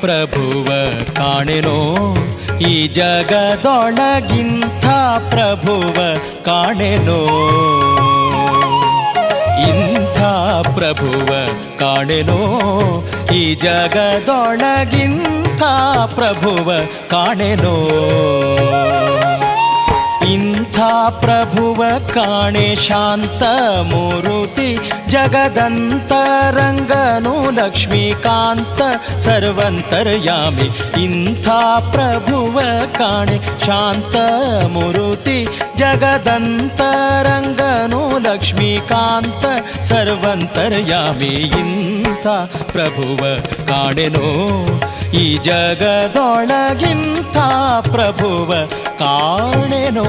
ಪ್ರಭುವ ಕಾಣೆನೋ ಈ ಜಗದೊಳಗಿಂಥ ಪ್ರಭುವ ಕಾಣೆನೋ ಇಂಥ ಪ್ರಭುವ ಕಾಣೆನೋ ಈ ಜಗದೊಳಗಿಂಥ ಪ್ರಭುವ ಕಾಣೆನೋ ಇಂಥ ಪ್ರಭುವ ಕಾಣೆ ಶಾಂತ ಮೂರುತಿ ಜಗದಂತರಂಗನು ಲಕ್ಷ್ಮೀಕಾಂತ ಸರ್ವಂತರ್ಯಾಮಿ ಇಂಥ ಪ್ರಭುವ ಕಾಣೆ ಶಾಂತ ಮೂರುತಿ ಜಗದಂತರಂಗನು ಲಕ್ಷ್ಮೀಕಾಂತ ಸರ್ವಂತರ್ಯಾಮಿ ಇಂಥ ಪ್ರಭುವ ಕಾಣೆನೋ ಈ ಜಗದೊಳಗಿಂಥ ಪ್ರಭುವ ಕಾಣೆನೋ